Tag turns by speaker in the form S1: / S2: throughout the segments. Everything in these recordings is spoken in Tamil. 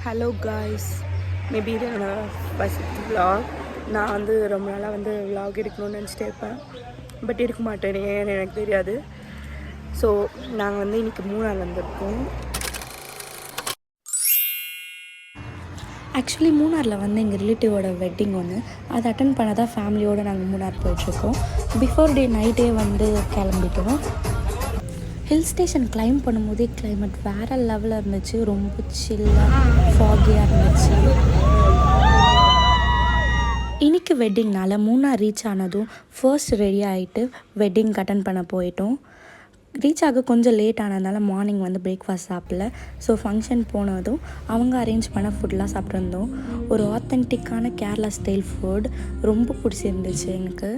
S1: ஹலோ காய்ஸ், மேபி இது என்னோடய ஃபஸ்ட் விலாக். நான் வந்து ரொம்ப நாளாக வந்து விலாக் எடுக்கணும்னு நினச்சிட்டே இருப்பேன், பட் எடுக்க மாட்டேன், ஏன்னு எனக்கு தெரியாது. ஸோ நாங்கள் வந்து இன்றைக்கி மூணார் வந்திருக்கோம். ஆக்சுவலி மூணாரில் வந்து எங்கள் ரிலேட்டிவோட வெட்டிங் ஒன்று, அதை அட்டன் பண்ண தான் ஃபேமிலியோடு நாங்கள் மூணார் போயிட்டுருக்கோம். பிஃபோர் டே நைட்டே வந்து கிளம்பிட்டோம். ஹில் ஸ்டேஷன் கிளைம் பண்ணும்போதே கிளைமேட் வேறு லெவலில் இருந்துச்சு. ரொம்ப சில்லாக ஃபாகியாக இருந்துச்சு. இன்றைக்கி வெட்டிங்னால் மூணார் ரீச் ஆனதும் ஃபர்ஸ்ட் ரெடி ஆகிட்டு வெட்டிங் அட்டன் பண்ண போயிட்டோம். ரீச் ஆக கொஞ்சம் லேட் ஆனதுனால மார்னிங் வந்து பிரேக்ஃபாஸ்ட் சாப்பிடல. ஸோ ஃபங்க்ஷன் போனதும் அவங்க அரேஞ்ச் பண்ண ஃபுட்லாம் சாப்பிட்ருந்தோம். ஒரு ஆத்தென்டிக்கான கேரளா ஸ்டைல் ஃபுட் ரொம்ப பிடிச்சிருந்துச்சு எனக்கு.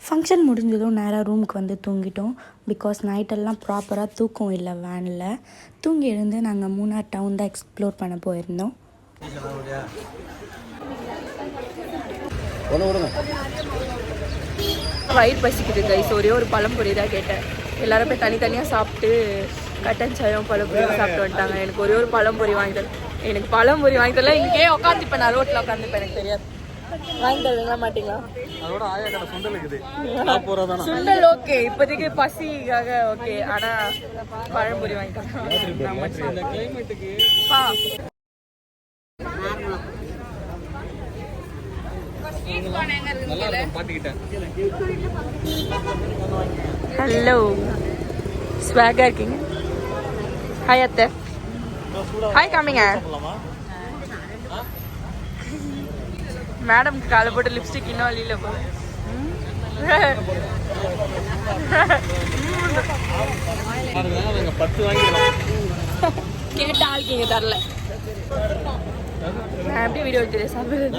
S1: ஃபங்க்ஷன் முடிஞ்சதும் நேராக ரூமுக்கு வந்து தூங்கிட்டோம். பிகாஸ் நைட்டெல்லாம் ப்ராப்பராக தூக்கம் இல்லை வேனில். தூங்கி எழுந்து நாங்கள் மூணார் டவுன் தான் எக்ஸ்ப்ளோர் பண்ண போயிருந்தோம். வயிறு பசிக்குது கைஸ், ஒரே ஒரு பழம்பொரி தான் கேட்டேன். எல்லாரும் போய் தனித்தனியாக சாப்பிட்டு கட்டன் சாயம் பழம்பொரி சாப்பிட்டு வந்துட்டாங்க. எனக்கு ஒரே ஒரு பழம்பொரி வாங்கி தரேன். எனக்கு பழம்பொரி வாங்கி தரல. இங்கே உட்காந்துப்பேன், நான் ரோட்டில் உட்காந்துப்பேன். எனக்கு தெரியாது, வாங்கி தருவீங்களா மாட்டீங்களா? சுண்டல் ஓகே, இப்போதைக்கு பசிக்காக ஓகே, ஆனால் பழம்பொரி வாங்கி தரேன். ஹலோ, ஸ்வாகா இருக்கீங்க? ஹாய் அத்தை, ஹாய் காமிங்க. மேடம் காலை போட்டு லிப்ஸ்டிக் இன்னும் அழியில போல. கேட்ட ஆளுக்கு தரல. நான் எப்படி வீடியோ எடுத்து சாப்பிடுறது?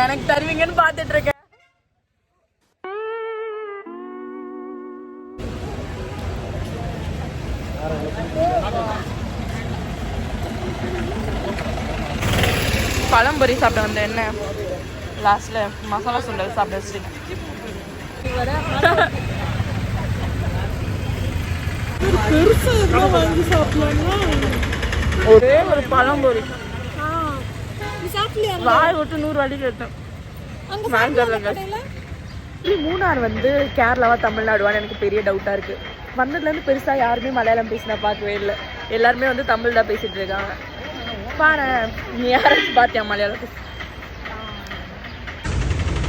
S1: எனக்கு தருவீங்கன்னு பாத்துட்டு இருக்கேன். பழம்பொரி சாப்பிட வந்த என்ன லாஸ்ட்ல மசாலா சுண்டல் சாப்பிட வச்சுட்டேன். ஒரே ஒரு பழம்பொரி வாய் விட்டு 100 வாட்டி கேட்டேன். மூணார் வந்து கேரளாவா தமிழ்நாடுவான்னு எனக்கு பெரிய டவுட்டா இருக்கு. வந்ததுலேருந்து பெருசா யாருமே மலையாளம் பேசினா பார்க்கவே இல்லை. எல்லாருமே வந்து தமிழ் தான் பேசிட்டு இருக்காங்க. பாரு, நீ யாராச்சும் பார்த்தியா மலையாளம் பேச?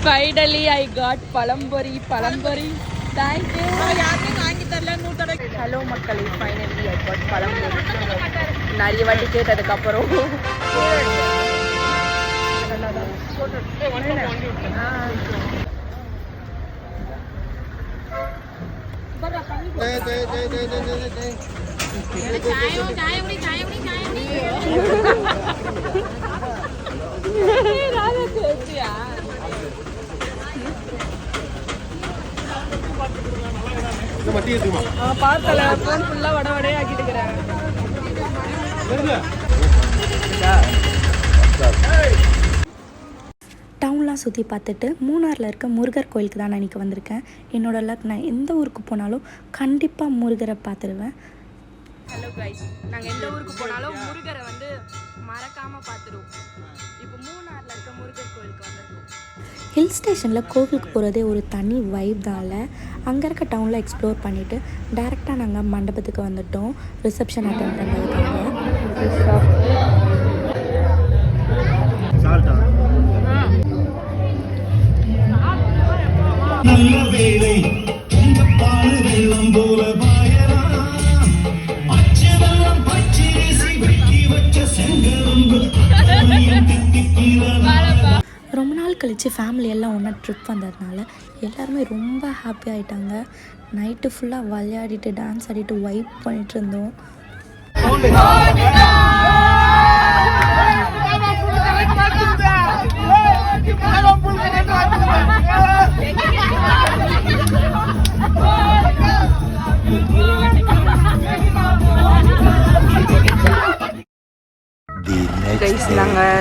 S1: Finally I got பழம்பொரி. தேங்க்யூ. யாருமே வாங்கி தரல. ஹலோ மக்களே, ஃபைனலி ஐ காட் பழம்பொரி. நிறைய வாட்டி கேட்டதுக்கப்புறம் பார்த்தல போன் ஃபுல்லா வடவடே ஆக்கிட்டு இருக்கிறேன். டவுன்லாம் சுற்றி பார்த்துட்டு மூணாரில் இருக்க முருகர் கோயிலுக்கு தான் நான் இன்றைக்கி வந்திருக்கேன். என்னோட லக், நான் எந்த ஊருக்கு போனாலும் கண்டிப்பாக முருகரை பார்த்துருவேன். ஹலோ கைஸ், நாங்கள் எந்த ஊருக்கு போனாலும் முருகரை வந்து மறக்காமல் பார்த்துருவோம். இப்போ மூணாரில் இருக்க முருகர் கோயிலுக்கு வந்திருக்கோம். ஹில் ஸ்டேஷனில் கோவிலுக்கு போகிறதே ஒரு தனி வைப் தான்ல. அங்கே இருக்க டவுனில் எக்ஸ்ப்ளோர் பண்ணிவிட்டு டேரெக்டாக நாங்கள் மண்டபத்துக்கு வந்துவிட்டோம் ரிசப்ஷன் அட்டெண்ட் பண்ணுறதுக்காக. நல்ல வேலை உங்க பாரு வெள்ளம் போல ரொம்ப நாள் கழித்து ஃபேமிலி எல்லாம் ஒன்றா ட்ரிப் வந்ததுனால எல்லாருமே ரொம்ப ஹாப்பி ஆகிட்டாங்க. நைட்டு ஃபுல்லாக விளையாடிட்டு டான்ஸ் ஆடிட்டு வைப் பண்ணிட்டு இருந்தோம்.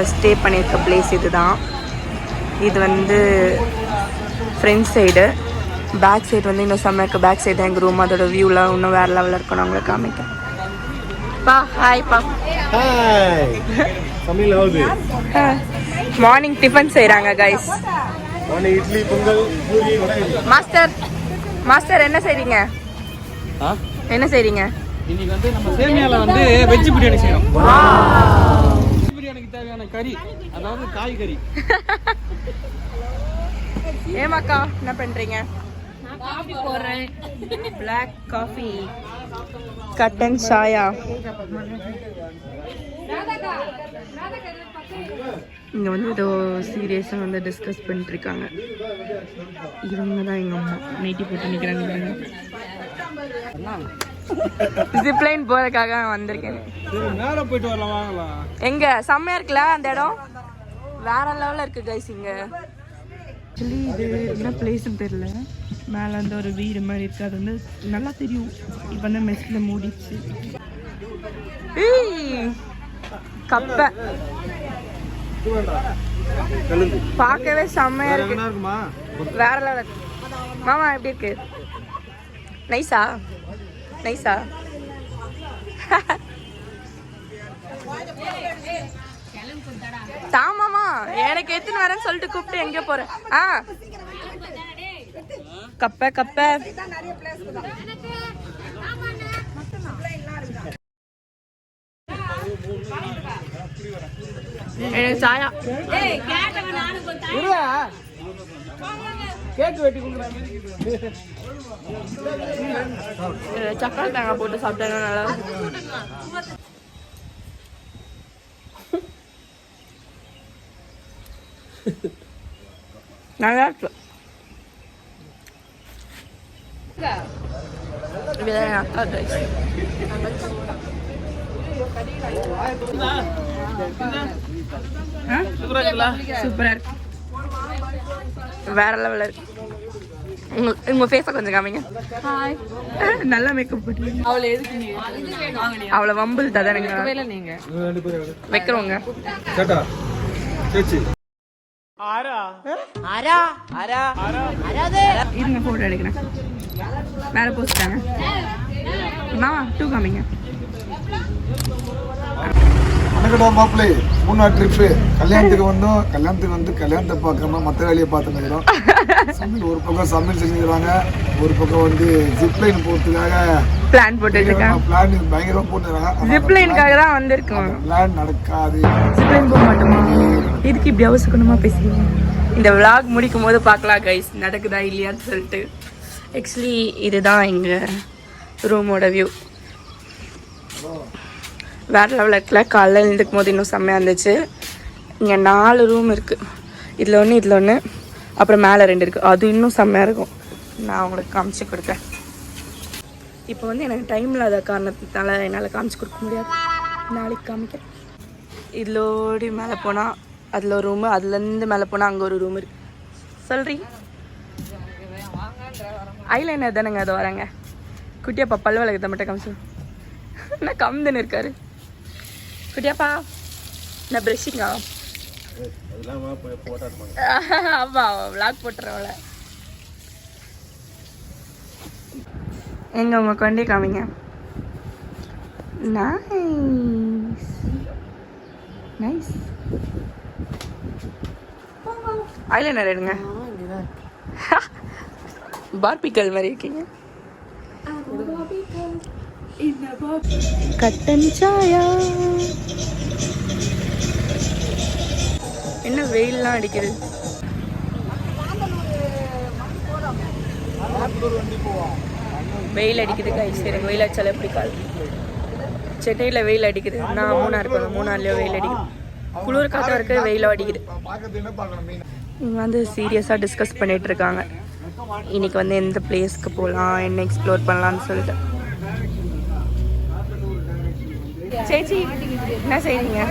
S1: நாங்கள் ஸ்டே பண்ணியிருக்க பிளேஸ் இதுதான். இது வந்து ஃப்ரண்ட் சைடு, பேக் சைடு வந்து இன்னும் செம்ம இருக்குது. பேக் சைடு எங்கள் ரூம், அதோட வியூலாம் இன்னும் வேறு லெவலில் இருக்கும். நான் உங்களுக்கு காமிக்கிறேன். பா ஹாய்ப்பா. மார்னிங் டிஃபன் செய்கிறாங்க guys.
S2: Idli, Pongal, puri,
S1: master master என்ன செய்றீங்க? என்ன செய்றீங்க?
S2: இன்னைக்கு வந்து நம்ம சேமியால வந்து வெஜ் பிரியாணி செய்றோம். பிரியாணிக்கு தேவையான கறி, அதாவது காய்கறி.
S1: ஏமாக்கா என்ன பண்றீங்க? நான் காபி போடுறேன். Black coffee. கட்டன் சாயா. இங்கே வந்து ஏதோ சீரியஸாக வந்து டிஸ்கஸ் பண்ணிட்டு இருக்காங்க. இவங்க தான் எங்கள் அம்மா நைட்டி போட்டு நிற்கிறாங்க. ஜிப்லைன் போறதுக்காக வந்திருக்கேன்.
S2: மேலே போயிட்டு வரலாம், வாங்கலாம்.
S1: எங்க செம்மையா இருக்குல்ல அந்த இடம், வேற லெவலில் இருக்கு கைஸ். இங்கே ஆக்சுவலி இது என்ன பிளேஸ்ன்னு தெரியல. மேலே வந்து ஒரு வீடு மாதிரி இருக்கு, அது வந்து நல்லா தெரியும். இப்போ வந்து மெஸ்ல மூடிச்சு. கப்பை பார்க்கவே செம்மையா இருக்கு, வேற லெவல். மாமா எப்படி இருக்கு? நைஸா நைஸா? தாமாமா எனக்கு எத்தனை வரேன்னு சொல்லிட்டு கூப்பிட்டு எங்க போறேன்? கப்ப கப்ப சாயா கேக் வெட்டி சக்கரை தேங்காய் போட்டு சாப்பிட்டேன்னா நல்லா நல்லா இருக்கு. இதுதான் என் அக்கா ட்ரைஸ். சூப்பரா இருக்கு, வேற லெவலில் இருக்கு. உங்க ஃபேஸை கொஞ்சம் காமிங்க. நல்லா மேக்கப் போட்டு அவளை வம்பில் ததானுங்க நீங்க வைக்கிறோங்க. இருங்க போட்டோ எடுக்கிறேன். வேற போஸ்டாங்க மாமா 2 காமிங்க.
S3: வணக்கடா மாப்பிள்ளை, 3 நாள் ட்ரிப்பு. கல்யாணத்துக்கு வந்தோம். கல்யாணத்தை பார்க்காம மற்ற வேலையை பார்த்துக்கிறோம். சமையல் ஒரு பக்கம் சமையல் செஞ்சுக்கிறாங்க, ஒரு பக்கம் வந்து ஜிப்லைன் போகிறதுக்காக
S1: பிளான் போட்டுருக்காங்க.
S3: பிளான் பயங்கரமா போட்டுருக்காங்க.
S1: ஜிப்லைனுக்காக தான் வந்திருக்கோம்.
S3: பிளான் நடக்காது.
S1: ஜிப்லைன் போக மாட்டோமா? இதுக்கு இப்படி அவசரமா பேசுறீங்க? இந்த விளாக் முடிக்கும் போது பார்க்கலாம் கைஸ், நடக்குதா இல்லையான்னு சொல்லிட்டு. ஆக்சுவலி இதுதான் எங்கள் ரூமோட வியூ. வேறு லெவலில் இருக்கல. காலையில் எழுந்துக்கும் போது இன்னும் செம்மையாக இருந்துச்சு. இங்கே 4 ரூம் இருக்குது. இதில் ஒன்று, இதில் ஒன்று, அப்புறம் மேலே 2 இருக்குது. அது இன்னும் செம்மையாக இருக்கும். நான் உங்களுக்கு காமிச்சு கொடுத்தேன். இப்போ வந்து எனக்கு டைம் இல்லாத காரணத்தினால என்னால் காமிச்சு கொடுக்க முடியாது. நாளைக்கு காமிக்கிறேன். இதிலோடி மேலே போனால் அதில் ஒரு ரூமு, அதுலேருந்து மேலே போனால் அங்கே ஒரு ரூம் இருக்குது. சொல்கிறீ ஐலைனர் தானேங்க? அது வராங்க. குட்டியாப்பா பல்லு விளக்கத்தை மட்டும் காமிச்சு. என்ன கம்துன்னு இருக்காரு குட்டியாப்பா? என்ன ப்ரெஷ்ஷிங்கா? ஆமாம், விளாக் போட்டுறவள. எங்க உங்க கொண்டே காமிங்க. Nice nice. ஐலைனர் எடுங்க. பார்பிக்கல் மாதிரி இருக்கீங்க. கட்டன் சாயா. என்ன வெயில்லாம் அடிக்குது. வெயில் அடிக்குது கைஸ். எனக்கு வெயில் அடிச்சாலே பிடிக்காது. சென்னையில் வெயில் அடிக்குது. நான் மூணார் போனேன். மூணார்லயோ வெயில் அடிக்குது. குளிர் காத்தா இருக்கு, வெயிலோ அடிக்குது. இவங்க வந்து சீரியஸாக டிஸ்கஸ் பண்ணிட்டு இருக்காங்க. இன்னைக்கு வந்து எந்த பிளேஸ்க்கு போகலாம், என்ன எக்ஸ்ப்ளோர் பண்ணலான்னு சொல்லிட்டு. சேச்சி என்ன செய்றீங்க?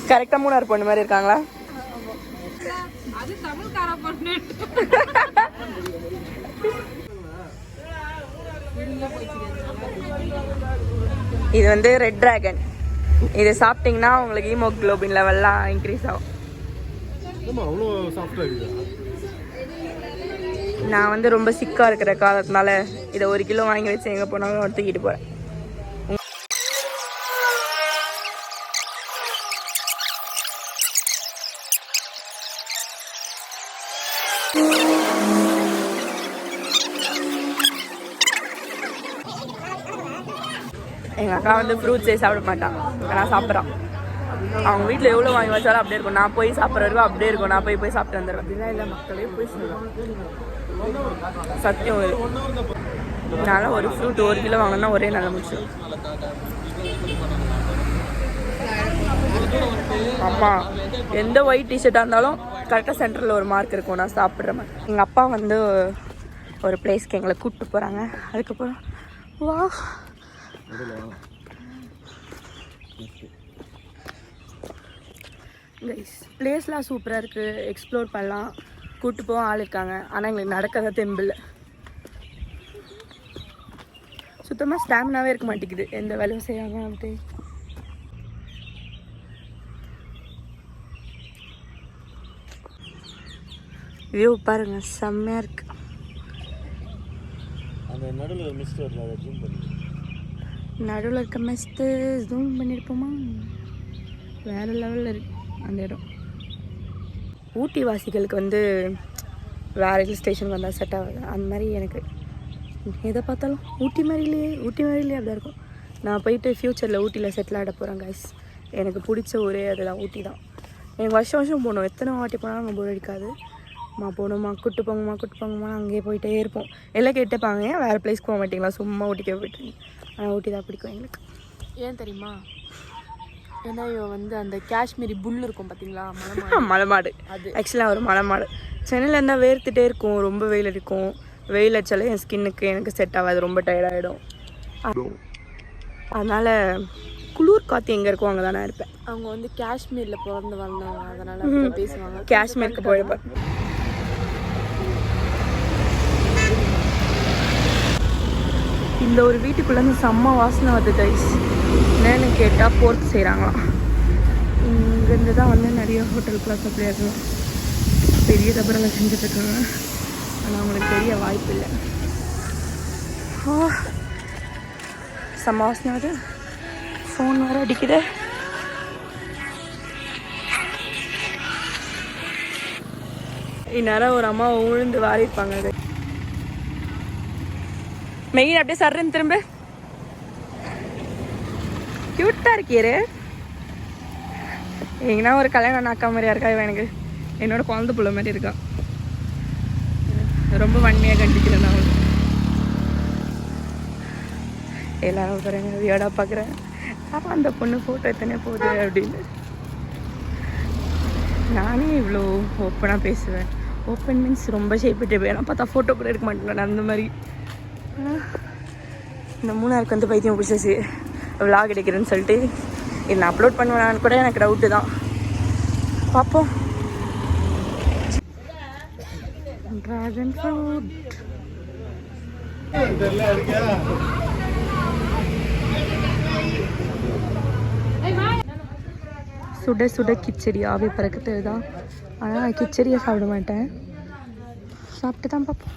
S1: கரெக்டா மூணார் பொண்ணு மாதிரி இருக்காங்களா?
S4: இது வந்து ரெட் டிராகன். இதை சாப்பிட்டீங்கன்னா உங்களுக்கு ஹீமோகுளோபின் லெவல்லாம் இன்க்ரீஸ் ஆகும். நான் வந்து ரொம்ப சிக்காக இருக்கிற காலத்தினால இதை 1 கிலோ வாங்கி வச்சு எங்கே போனாலும் தூக்கிட்டு போகிறேன். எங்கள் அக்கா வந்து ஃப்ரூட்ஸே சாப்பிட மாட்டான், நான் சாப்பிட்றான். அவங்க வீட்டில் எவ்வளோ வாங்கி வச்சாலும் அப்படியே இருக்கும். நான் போய் சாப்பிட்ற வரைக்கும் அப்படியே இருக்கும். நான் போய் சாப்பிட்டு வந்துடுவேன். அப்படிலாம் இல்லை மக்களே, போய் சொல்லலாம் சத்தியம். அதனால் ஒரு ஃப்ரூட் 1 கிலோ வாங்கினா ஒரே நல்ல முடிச்சிடும். அம்மா எந்த ஒயிட் டிஷர்ட்டாக இருந்தாலும் கரெக்டாக சென்டரில் ஒரு மார்க் இருக்கும். நான் சாப்பிட்ற மாதிரி. எங்கள் அப்பா வந்து ஒரு பிளேஸ்க்கு எங்களை கூப்பிட்டு போகிறாங்க. அதுக்கப்புறம் வா கைஸ், பிளேஸ்லாம் சூப்பராக இருக்குது. எக்ஸ்ப்ளோர் பண்ணலாம், கூப்பிட்டு போக ஆள் இருக்காங்க. ஆனால் எங்களுக்கு நடக்கதான் தெம்பில்லை. சுத்தமாக ஸ்டாமினாவே இருக்க மாட்டேங்குது எந்த வேலையும் செய்யாங்க. அப்படி வியூ பாருங்க, செம்மையாக இருக்கு. நடுவில் இருக்க மிஸ்ட்டு ஜூம் பண்ணியிருப்போமா, வேறு லெவலில் இருக்கு அந்த இடம். ஊட்டி வாசிகளுக்கு வந்து வேறு ஹில் ஸ்டேஷனுக்கு வந்தால் செட் ஆகுது. அந்த மாதிரி எனக்கு எதை பார்த்தாலும் ஊட்டி மாதிரிலேயே அப்படி இருக்கும். நான் போயிட்டு ஃப்யூச்சரில் ஊட்டியில் செட்டில் ஆகிட போகிறேன் கைஸ். எனக்கு பிடிச்ச ஒரே அதுதான் ஊட்டி தான். எனக்கு வருஷம் போகணும். எத்தனை வாட்டி போனாலும் அங்கே போர் அடிக்காது. போகணுமா, கூட்டு போங்கம்மா அங்கேயே போயிட்டே இருப்போம். எல்லாம் கேட்டுப்பாங்க, ஏன் வேறு பிளேஸ்க்கு போக மாட்டிங்களா, சும்மா ஊட்டிக்கே போயிட்டு. ஆனால் ஊட்டி தான் பிடிக்கும் எங்களுக்கு.
S1: ஏன் தெரியுமா? ஏன்னா இவன் வந்து அந்த காஷ்மீரி புல் இருக்கும் பார்த்தீங்களா,
S4: மலைமாடு. அது ஆக்சுவலாக ஒரு மலைமாடு. சென்னையில் இருந்தால் வேர்த்துட்டே இருக்கும், ரொம்ப வெயில் அடிக்கும். வெயில் அடித்தாலும் என் ஸ்கின்னுக்கு எனக்கு செட் ஆகாது, ரொம்ப டயர்டாகிடும். அதனால் குளிர் காற்று எங்கே இருக்கும் அங்கே தான் நான் இருப்பேன்.
S1: அவங்க வந்து காஷ்மீரில் பிறந்து வந்தாங்க, அதனால் பேசுவாங்க.
S4: காஷ்மீருக்கு போயிருப்பேன். இந்த ஒரு வீட்டுக்குள்ளேருந்து செம்ம வாசனை வருது கைஸ். என்னன்னு கேட்டால் போர்க் செய்கிறாங்களாம். இங்கேருந்து தான் வந்து நிறைய ஹோட்டலுக்குலாம் சப்ளை ஆகுது. பெரிய தபரெல்லாம் செஞ்சுட்ருக்காங்க. ஆனால் அவங்களுக்கு தெரிய வாய்ப்பு இல்லை. செம்ம வாசனை வருது. ஃபோன் வேறு அடிக்குது. இந்நேரம் ஒரு அம்மா உழுந்து வாரிப்பாங்க. மெயின் அப்படியே சர்றன்னு திரும்ப. க்யூட்டாக இருக்கியரு. எங்கன்னா ஒரு கல்யாணம் நாக்கா மாதிரியா இருக்கா இவன். எனக்கு என்னோட குழந்தை புள்ள மாதிரி இருக்கா. ரொம்ப வன்மையாக கண்டிக்கிறேன் நான். எல்லாரும் பாருங்க வியோடா பார்க்குறேன். அப்போ அந்த பொண்ணு ஃபோட்டோ எத்தனை போகுது அப்படின்னு. நானே இவ்வளோ ஓப்பனாக பேசுவேன். ஓப்பன் மீன்ஸ் ரொம்ப ஷேப்பிட்டு போய் பார்த்தா ஃபோட்டோ கூட எடுக்க மாட்டேன் அந்த மாதிரி. இந்த மூணாருக்கு வந்து பைத்தியம் பிடிச்சி விளாக் எடுக்கிறேன்னு சொல்லிட்டு இதை நான் அப்லோட் பண்ணுவேனான்னு கூட எனக்கு டவுட்டு தான். பார்ப்போம். ட்ராகன் ஃப்ரூட் சுட சுட கிச்சடி ஆவி பறக்கிறது தான். ஆனால் நான் கிச்சடியை சாப்பிட மாட்டேன். சாப்பிட்டு தான் பார்ப்போம்.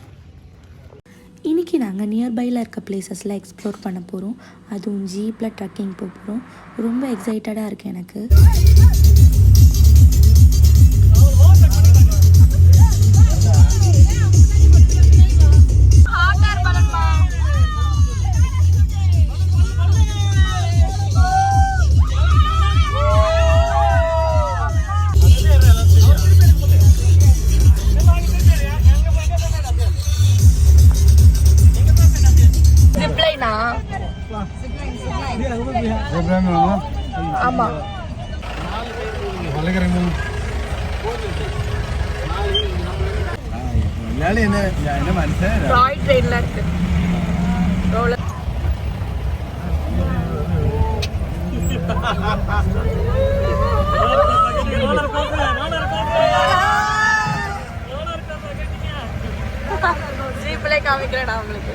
S1: இன்றைக்கி நாங்கள் நியர்பையில் இருக்க பிளேசஸ்லாம் எக்ஸ்ப்ளோர் பண்ண போகிறோம். அதுவும் ஜீப்பில் ட்ரக்கிங் போக போகிறோம். ரொம்ப எக்ஸைட்டடாக இருக்குது எனக்கு.
S4: ஆமாம், டாய் ட்ரெயின்ல இருக்கு. ரோலர் ஜீப்ல காமிக்கிறேன் நான் உங்களுக்கு.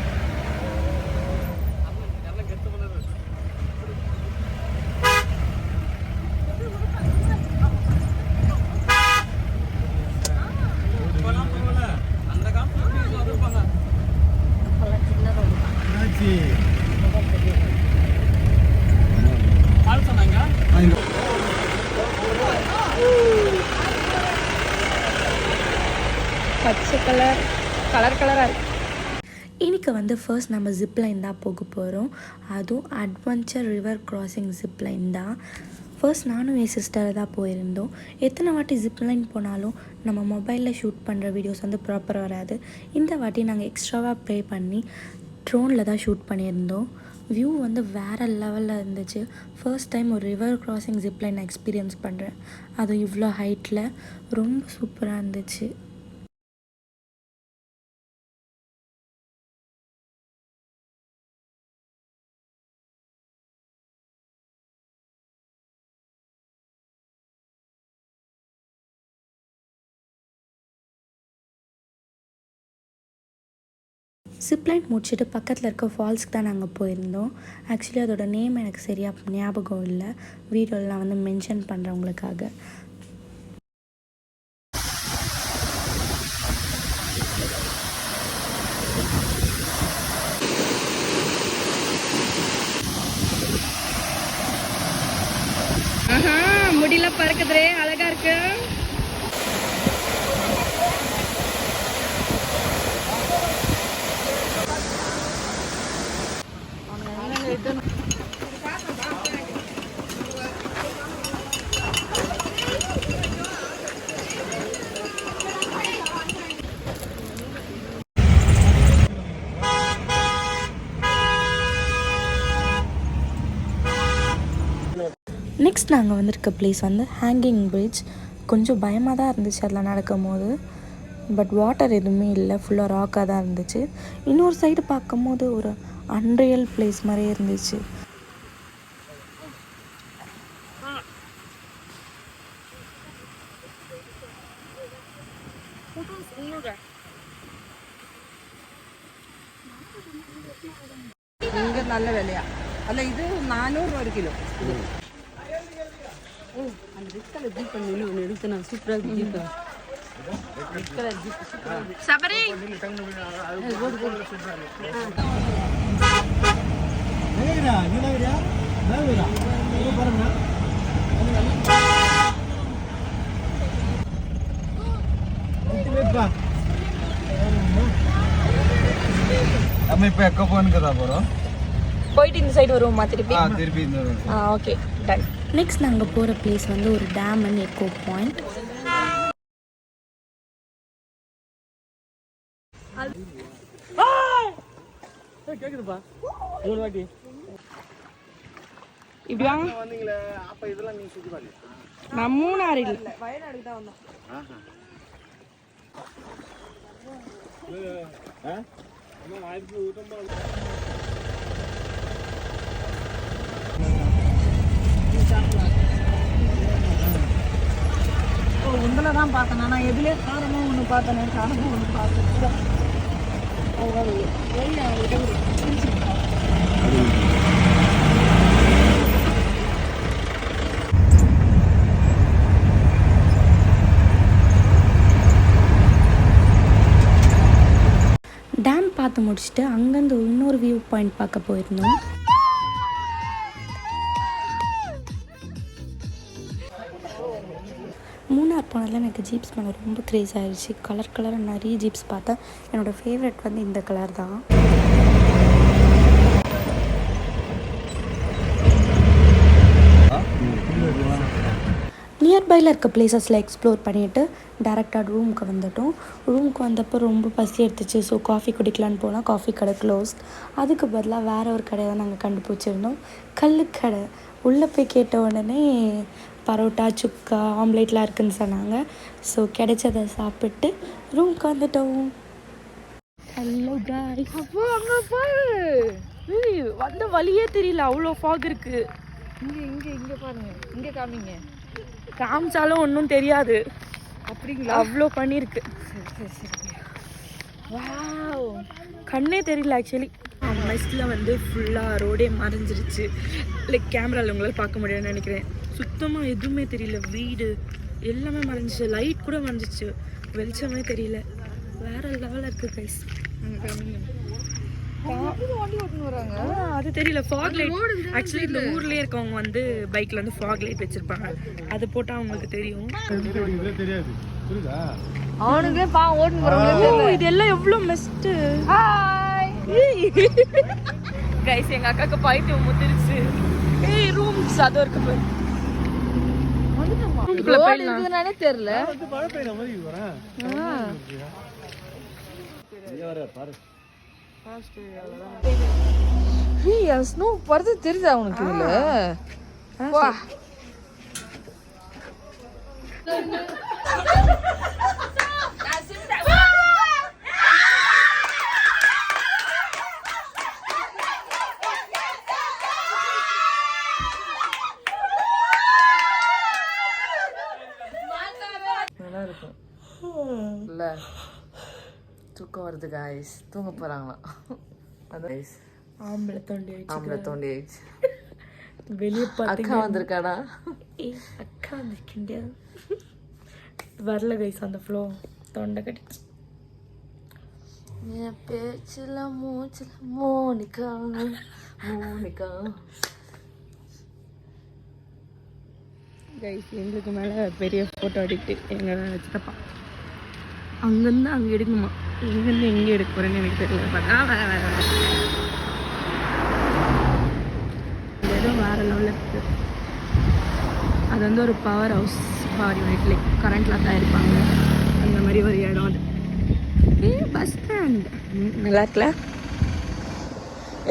S4: பச்சை கலராக இருக்குது.
S1: இன்னைக்கு வந்து ஃபர்ஸ்ட் நம்ம ஜிப்லைன் தான் போக போகிறோம். அதுவும் அட்வென்ச்சர் ரிவர் கிராசிங் ஜிப்லைன் தான். ஃபர்ஸ்ட் நானும் என் சிஸ்டரை தான் போயிருந்தோம். எத்தனை வாட்டி ஜிப்லைன் போனாலும் நம்ம மொபைலில் ஷூட் பண்ணுற வீடியோஸ் வந்து ப்ராப்பராக வராது. இந்த வாட்டி நாங்கள் எக்ஸ்ட்ராவாக ப்ளே பண்ணி ட்ரோனில் தான் ஷூட் பண்ணியிருந்தோம். வியூ வந்து வேறு லெவலில் இருந்துச்சு. ஃபர்ஸ்ட் டைம் ஒரு ரிவர் கிராசிங் ஜிப்லைன் எக்ஸ்பீரியன்ஸ் பண்ணுறேன். அது இவ்வளோ ஹைட்டில் ரொம்ப சூப்பராக இருந்துச்சு. ஜிப்லைன் முடிச்சுட்டு பக்கத்தில் இருக்க ஃபால்ஸ்க்கு தான் நாங்கள் போயிருந்தோம். ஆக்சுவலி அதோட நேம் எனக்கு சரியாக ஞாபகம் இல்லை. வீடியோலாம் வந்து மென்ஷன் பண்ணுறவங்களுக்காக.
S4: முடியெல்லாம் பறக்குதுரே, அழகா இருக்கு.
S1: நெக்ஸ்ட் நாங்கள் வந்திருக்க பிளேஸ் வந்து ஹேங்கிங் பிரிட்ஜ். கொஞ்சம் பயமாக தான் இருந்துச்சு அதில் நடக்கும் போது. பட் வாட்டர் எதுவுமே இல்லை, ஃபுல்லாக ராக்காக தான் இருந்துச்சு. இன்னொரு சைடு பார்க்கும் போது ஒரு அன்ரியல் பிளேஸ் மாதிரியே இருந்துச்சு.
S5: இங்கே நல்ல விலையா அல்ல, இது 400 ஒரு கிலோ. அந்த ரெட் கலர் ஜீப் பண்ணி ஒன்று எடுத்து சூப்பராக இருக்கு. ஜீப் ரெட் கலர் ஜீப் சூப்பராக
S4: சபரி
S2: நம்ம இப்போ எக்க போகணுக்கு தான் போகிறோம்.
S4: போயிட்டு இந்த சைடு வருவோமா திருப்பி?
S2: திருப்பி இந்த
S4: ஓகே டன்.
S1: நெக்ஸ்ட் நாங்கள் போகிற பிளேஸ் வந்து ஒரு டேம் அண்ட் எக்கோ பாயிண்ட்.
S2: கேக்குதுப்பா ஒரு வாட்டி
S4: இப்படி வாங்க.
S2: வந்தீங்களே அப்போ இதெல்லாம் நீ சுற்றி பாரு.
S4: நான் மூணாறு இல்லை,
S5: வயநாடுக்கு தான் வந்தோம். உங்களை தான் பார்த்தேன் நான். எதுலேயே காரமும் ஒன்று பார்த்தேன், காரமும் ஒன்று பார்த்தேன்.
S1: டேம் பார்த்து முடிச்சுட்டு அங்கேருந்து இன்னொரு வியூ பாயிண்ட் பார்க்க போயிருந்தோம். மூணார் போனதில் எனக்கு ஜீப்ஸ் மேலே ரொம்ப க்ரேஸ் ஆகிடுச்சு. கலராக நிறைய ஜீப்ஸ் பார்த்தேன். என்னோடய ஃபேவரட் வந்து இந்த கலர் தான். நியர்பையில் இருக்க பிளேசஸில் எக்ஸ்ப்ளோர் பண்ணிவிட்டு டேரெக்டாக ரூமுக்கு வந்துட்டோம். ரூமுக்கு வந்தப்போ ரொம்ப பசி எடுத்துச்சு. ஸோ காஃபி குடிக்கலான்னு போனால் காஃபி கடை க்ளோஸ்ட். அதுக்கு பதிலாக வேறு ஒரு கடையை தான் நாங்கள் கண்டுபிடிச்சிருந்தோம், கல்லுக்கடை. உள்ளே போய் கேட்ட உடனே பரோட்டா, சுக்கா, ஆம்லேட்லாம் இருக்குதுன்னு சொன்னாங்க. ஸோ கிடைச்சதை சாப்பிட்டு ரூமுக்கு வந்துட்டோம். Hello guys.
S4: அப்போ அங்கே பாரு, வந்த வழியே தெரியல, அவ்வளோ ஃபாக் இருக்கு.
S5: இங்கே பாருங்க, இங்கே காமிங்க.
S4: காமிச்சாலும் ஒன்றும் தெரியாது.
S5: அப்படிங்களா?
S4: அவ்வளோ பண்ணியிருக்கு.
S5: சரி.
S4: வாவ், கண்ணே தெரியல ஆக்சுவலி. மெஸ்ட்டில் வந்து ஃபுல்லாக ரோடே மறைஞ்சிருச்சு. லைக் கேமராவில் உங்களால் பார்க்க முடியும்னு நினைக்கிறேன். சுத்தமாக எதுவுமே தெரியல. வீடு எல்லாமே மறைஞ்சிச்சு. லைட் கூட மறைஞ்சிச்சு. வெளிச்சமே தெரியல. வேறு லெவலில் இருக்குது கைஸ். அது தெரியல. ஃபாக் லைட் ஆக்சுவலி இந்த ஊர்லயே இருக்கவங்க வந்து பைக்ல வந்து ஃபாக் லைட் வச்சிருப்பாங்க. அது போட்டா அவங்களுக்கு தெரியும்.
S2: தெரியாது புரியுதா?
S5: அவனுக்கே பாவம் ஓட்டு போறவங்க
S4: இதெல்லாம் எவ்வளவு மெஸ்ட்.
S5: ஹாய்
S4: கைஸ் எங்க அக்காக்கு பைத்தியம் முத்திருச்சு. ஏய் ரூம்ஸ் அது இருக்கு பாரு.
S5: ரோட் இருக்குதுனானே தெரியல.
S2: வந்து மழை பெய்யற மாதிரி வரேன். இங்க வர பாரு.
S5: ஏய் ஸ்னோ பறது தெரியுதா உனக்கு இதுல? வா நல்லா இருக்கும் இல்ல? தூக்கம் வருது guys. தூங்க போறாங்களாம். அதான் guys.
S4: ஆம்பளை தொண்டி
S5: ஆம்பளை தோண்டி ஆயிடுச்சு.
S4: வெளியே
S5: அக்கா வந்திருக்காடா.
S4: ஏய் அக்கா வந்திருக்கீங்க. வரல கைஸ் அந்த ஃப்ளோ தொண்டை கட்டிச்சு.
S5: என் பேச்சுல மூச்சுல மோனிகா மோனிகா.
S4: கைஸ் எங்களுக்கு மேலே பெரிய ஃபோட்டோ அடிக்ட்டு எங்கே வச்சுட்டப்பா. அங்கேருந்து அங்கே எடுக்கணுமா, எங்கேருந்து எங்கே எடுக்க போகிறேன்னு எனக்கு தெரியல. பார்த்தா வேறு இந்த இடம் வேறு லெவலில் இருக்குது. அது வந்து ஒரு power house power unit, like கரண்ட்டில் தான் இருப்பாங்க அந்த மாதிரி ஒரு இடம் அது. பஸ் ஸ்டாண்ட் நல்லா இருக்குல்ல?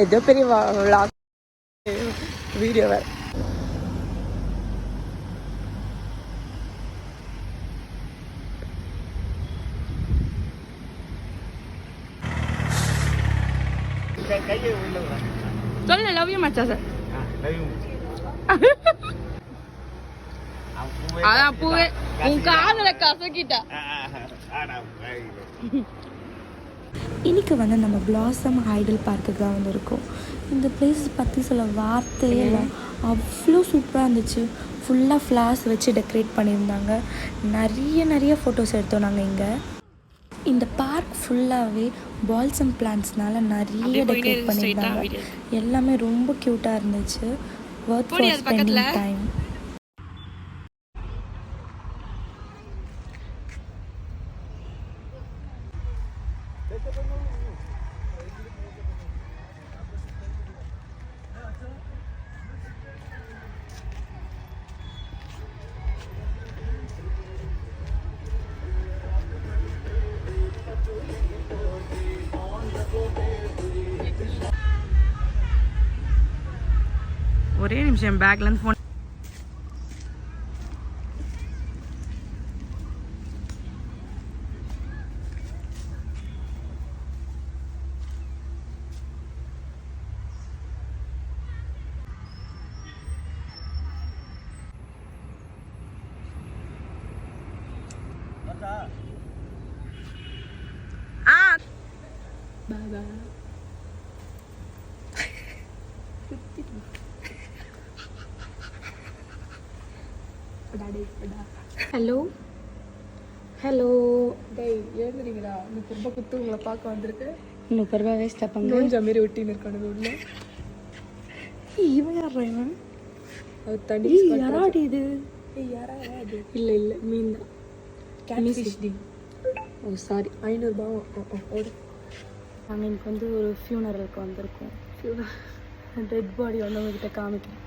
S4: ஏதோ பெரிய விளாக் வீடியோ வேறு.
S2: கையை உள்ள வர.
S4: சொல்ல லவ் யூ மச்சா சார். அதான் பூவே உன் காதல கசக்கிட்டா.
S1: இன்னைக்கு வந்து நம்ம பிளாசம் ஐடல் பார்க்குக்கு தான் வந்திருக்கோம். இந்த பிளேஸ் பற்றி சொல்ல வார்த்தையே இல்லை, அவ்வளோ சூப்பராக இருந்துச்சு. ஃபுல்லாக ஃப்ளார்ஸ் வச்சு டெக்கரேட் பண்ணியிருந்தாங்க. நிறைய ஃபோட்டோஸ் எடுத்தோம் நாங்கள் இங்கே. இந்த பார்க் ஃபுல்லாகவே பால்சம் பிளான்ட்ஸ்னால நிறைய டெக்கரேட் பண்ணியிருந்தாங்க. எல்லாமே ரொம்ப க்யூட்டாக இருந்துச்சு. Worth for spending time.
S4: ஒரே நிமிஷம் பேக்லேருந்து ஃபோன்.
S1: ஹலோ ஹலோ
S4: டேய் எழுந்துறீங்களா? 30 ரூபாய் கொடுத்து உங்களை பார்க்க வந்திருக்கு.
S1: 30 ரூபா வேஸ்ட்டாக பண்ணு.
S4: நோஞ்சா மாரி ஒட்டின்னு இருக்கானு உள்ள.
S1: இவன் யாரா இவன்?
S4: அவர் தண்ணி
S1: யாராடி இது?
S4: யாரா அது?
S1: இல்லை மீன் தான்.
S4: Catfish D.
S1: ஓ சாரி.
S4: 500 ரூபாய் ஓடு.
S1: நாங்கள் இன்னைக்கு வந்து ஒரு ஃபியூனரலுக்கு வந்திருக்கோம். டெட் பாடி வந்து உங்ககிட்ட காமிக்கிறேன்.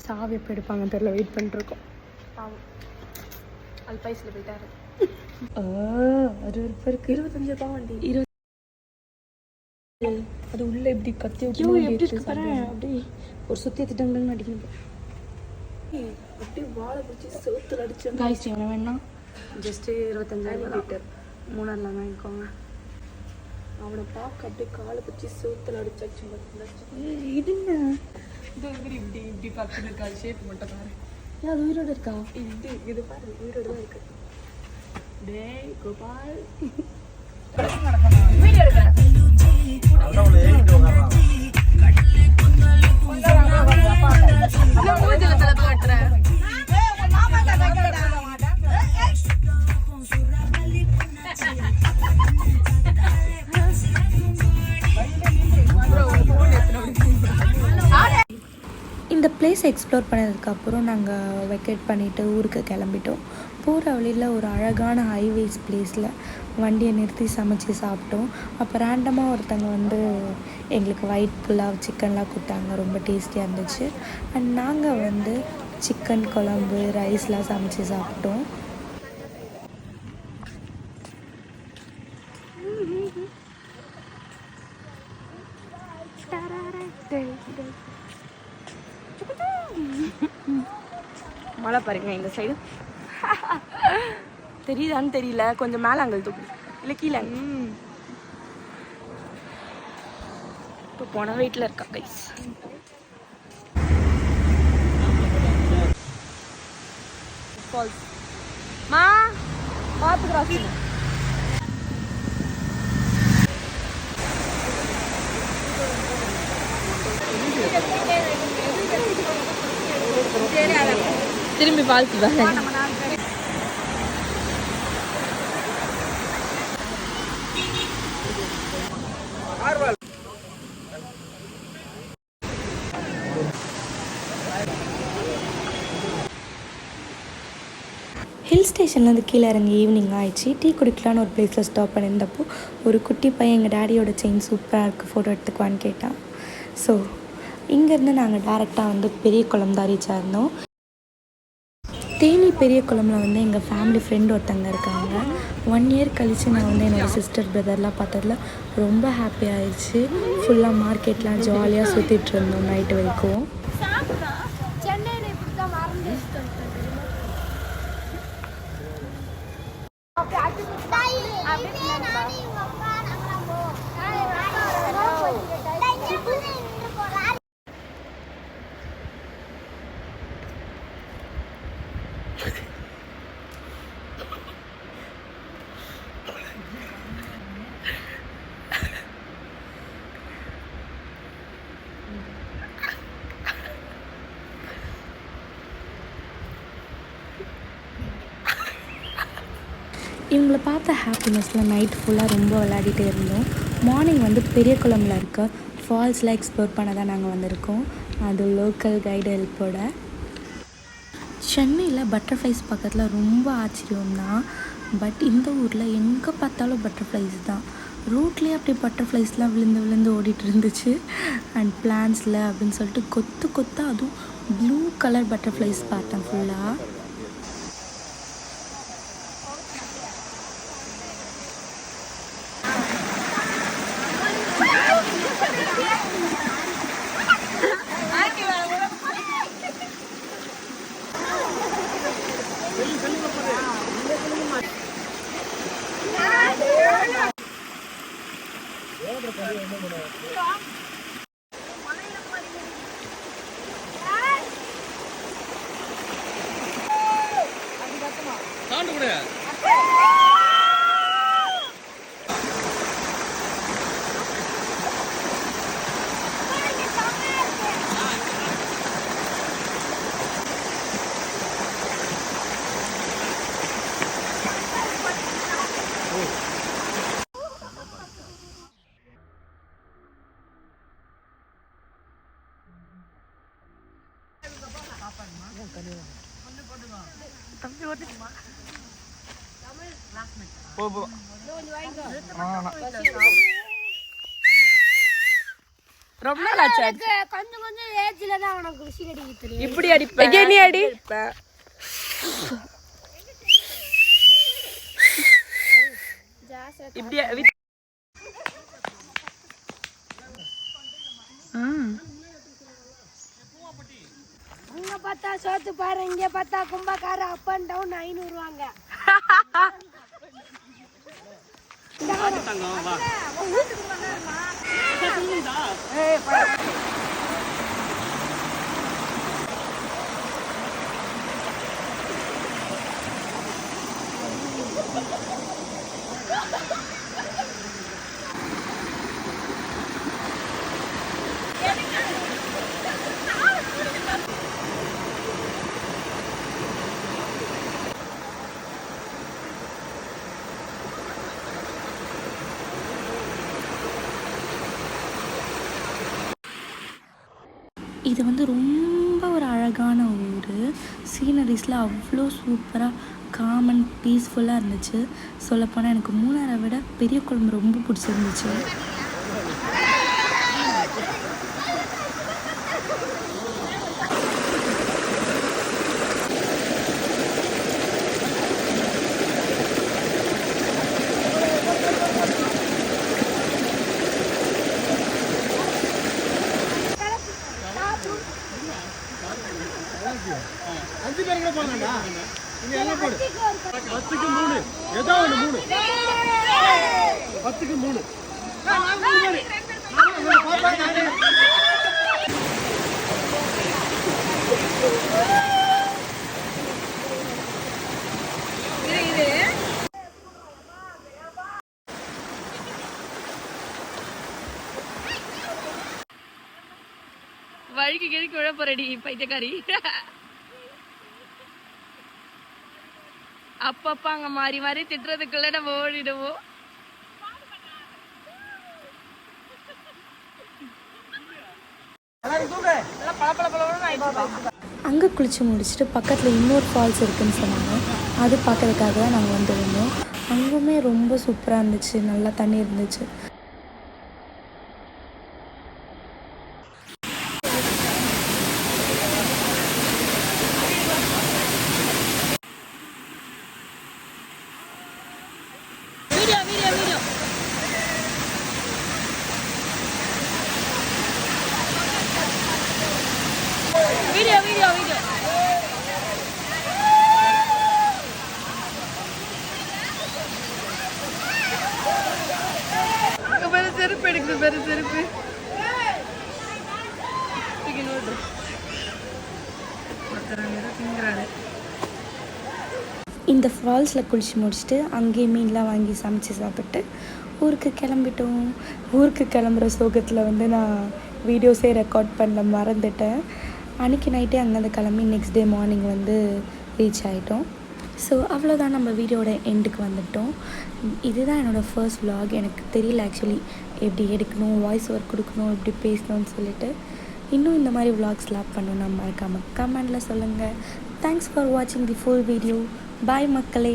S1: சாவி எப்போ எடுப்பாங்கன்னு தெரியல, வெயிட் பண்ணிட்டுருக்கோம்.
S4: அல்பைஸில் போயிட்டாரு.
S1: அது ஒரு பேருக்கு
S4: 25 ரூபாய் வண்டி.
S1: 20.
S4: அது உள்ள எப்படி கத்தி
S1: ஐயோ எப்படி இருக்கு பாரு. அப்படி ஒரு சுற்றி எடுத்துட்டாங்கன்னு அடிக்கணும்.
S4: அப்படியே வாழை பிடிச்சி செவுத்துல அடிச்சு.
S1: காய்ச்சி எவ்வளோ வேணா ஜஸ்ட்டு 25
S4: லிட்டர்
S1: மூணாரில் வாங்கிக்கோங்க.
S4: அவனை பார்க்க அப்படியே காலை பிடிச்சி செவுத்துல அடிச்சாச்சு.
S1: இதுங்க
S4: இது வந்து இப்படி இப்படி பக்கத்துல இருக்காது, ஷேப் மட்டும் பாரு.
S1: ஏன் அது உயிரோடு இருக்கா?
S4: இது பாரு உயிரோடு தான் இருக்கு. டேய் கோபால்
S2: அதான் உள்ள ஏறிட்டு உட்கார்றான்.
S4: மூஞ்சில தலை காட்டுறேன்.
S1: இந்த பிளேஸ் எக்ஸ்ப்ளோர் பண்ணதுக்கப்புறம் நாங்கள் வெக்கேட் பண்ணிவிட்டு ஊருக்கு கிளம்பிட்டோம். போகிற வழியில் ஒரு அழகான ஹைவேஸ் பிளேஸில் வண்டியை நிறுத்தி சமைச்சி சாப்பிட்டோம். அப்போ ரேண்டமாக ஒருத்தங்க வந்து எங்களுக்கு ஒயிட் புலாவ் சிக்கன்லாம் கொடுத்தாங்க. ரொம்ப டேஸ்டியாக இருந்துச்சு. அண்ட் நாங்கள் வந்து சிக்கன் குழம்பு ரைஸ்லாம் சமைச்சி சாப்பிட்டோம்.
S4: மழை பாருங்க இந்த சைடு. தெரியுதான்னு தெரியல, கொஞ்சம் மேலே அங்கே தூக்கு இல்லை கீழே. இப்போ போன வெயிட்டில் இருக்கா கைஸ். ஃபால்ஸ் மா பார்த்து கிராஸ். திரும்பி வாழ்த்து வரேன்.
S1: ஹில் ஸ்டேஷன்லேருந்து கீழே இறங்கி ஈவினிங் ஆயிடுச்சு. டீ குடிக்கலான்னு ஒரு பிளேஸில் ஸ்டாப் பண்ணியிருந்தப்போ ஒரு குட்டி பையன் எங்கள் டேடியோட செயின் சூப்பராக இருக்குது, ஃபோட்டோ எடுத்துக்குவான்னு கேட்டான். ஸோ இங்கேருந்து நாங்கள் டேரெக்டாக வந்து பெரிய குளம் தான் ரீச் ஆயிருந்தோம். தேனி பெரிய குளம்ல வந்து எங்கள் ஃபேமிலி ஃப்ரெண்ட் ஒருத்தங்க இருக்காங்க. 1 இயர் கழித்து நான் வந்து என்னோடய சிஸ்டர் பிரதர்லாம் பார்த்ததில் ரொம்ப ஹாப்பி ஆயிடுச்சு. ஃபுல்லாக மார்க்கெட்லாம் ஜாலியாக சுற்றிட்டு இருந்தோம் நைட்டு வரைக்கும். இவங்களை பார்த்த ஹாப்பினஸில் நைட் ஃபுல்லாக ரொம்ப விளையாடிட்டே இருந்தோம். மார்னிங் வந்து பெரிய குளம்ல இருக்க ஃபால்ஸில் எக்ஸ்ப்ளோர் பண்ண தான் நாங்கள் வந்திருக்கோம், அது லோக்கல் கைடு ஹெல்ப்போட. சென்னையில் பட்டர்ஃப்ளைஸ் பக்கத்தில் ரொம்ப ஆச்சரியம் தான். பட் இந்த ஊரில் எங்கே பார்த்தாலும் பட்டர்ஃப்ளைஸ் தான். ரோட்லேயே அப்படி பட்டர்ஃப்ளைஸ்லாம் விழுந்து விழுந்து ஓடிட்டு இருந்துச்சு. அண்ட் பிளான்ஸில் அப்படின்னு சொல்லிட்டு கொத்து கொத்தாக அதுவும் ப்ளூ கலர் பட்டர்ஃப்ளைஸ் பார்த்தேன் ஃபுல்லாக.
S4: ரொம்ப நாள் ஆச்சு.
S6: கொஞ்சம் கொஞ்சம் ஏஜ்ல தான் அவனுக்கு குஷி அடிக்க தெரியும்.
S4: இப்படி அடிப்பேன். நீ அடி. இப்படி
S6: அங்க பார்த்தா சோத்து பாரு, இங்க பார்த்தா கும்பக்கார. அப் அண்ட் டவுன் 500 ரூபாங்க. இது வந்து ரொம்ப
S1: ரொம்ப ஒரு அழகான ஊர். சீனரிஸ்லாம் அவ்வளோ சூப்பராக காம் அண்ட் பீஸ்ஃபுல்லாக இருந்துச்சு. சொல்லப்போனால் எனக்கு மூணாரை விட பெரிய குழம்பு ரொம்ப பிடிச்சிருந்துச்சு.
S2: அஞ்சு பேர் கூட போங்கடா. நீங்க எல்லாம் போடு. 10க்கு 3. ஏதோ ஒன்று 3. 10க்கு 3. பாப்பா நானே.
S5: வழுக்கி கிழக்கு விழ போறடி பைத்தியக்காரி. அப்பப்ப அங்க மாறி மாறி திட்டுறதுக்குள்ள நம்ம ஓடிடுவோம்.
S1: அங்கே குளித்து முடிச்சுட்டு பக்கத்தில் இன்னொரு ஃபால்ஸ் இருக்குதுன்னு சொன்னாங்க. அது பார்க்கறதுக்காக தான் நாங்கள் வந்துருந்தோம். அங்குமே ரொம்ப சூப்பராக இருந்துச்சு, நல்லா தண்ணி இருந்துச்சு.
S5: செருப்பு எடுக்குது பெரு செருப்பு.
S1: இந்த ஃபால்ஸில் குளிச்சு முடிச்சுட்டு அங்கேயே மீன்லாம் வாங்கி சமைச்சு சாப்பிட்டு ஊருக்கு கிளம்பிட்டோம். ஊருக்கு கிளம்புற சோகத்தில் வந்து நான் வீடியோஸே ரெக்கார்ட் பண்ண மறந்துட்டேன். அன்றைக்கி நைட்டே அங்கேருந்து கிளம்பி நெக்ஸ்ட் டே மார்னிங் வந்து ரீச் ஆகிட்டோம். ஸோ அவ்வளோதான், நம்ம வீடியோட எண்டுக்கு வந்துட்டோம். இதுதான் என்னோடய ஃபர்ஸ்ட் vlog. எனக்கு தெரியல ஆக்சுவலி எப்படி எடுக்கணும், வாய்ஸ் ஒர்க் கொடுக்கணும், எப்படி பேசணும்னு சொல்லிட்டு. இன்னும் இந்த மாதிரி vlogsலாம் பண்ணணும்னா மறக்காமல் கமெண்டில் சொல்லுங்கள். தேங்க்ஸ் ஃபார் வாட்சிங் தி ஃபுல் வீடியோ. பாய் மக்களே.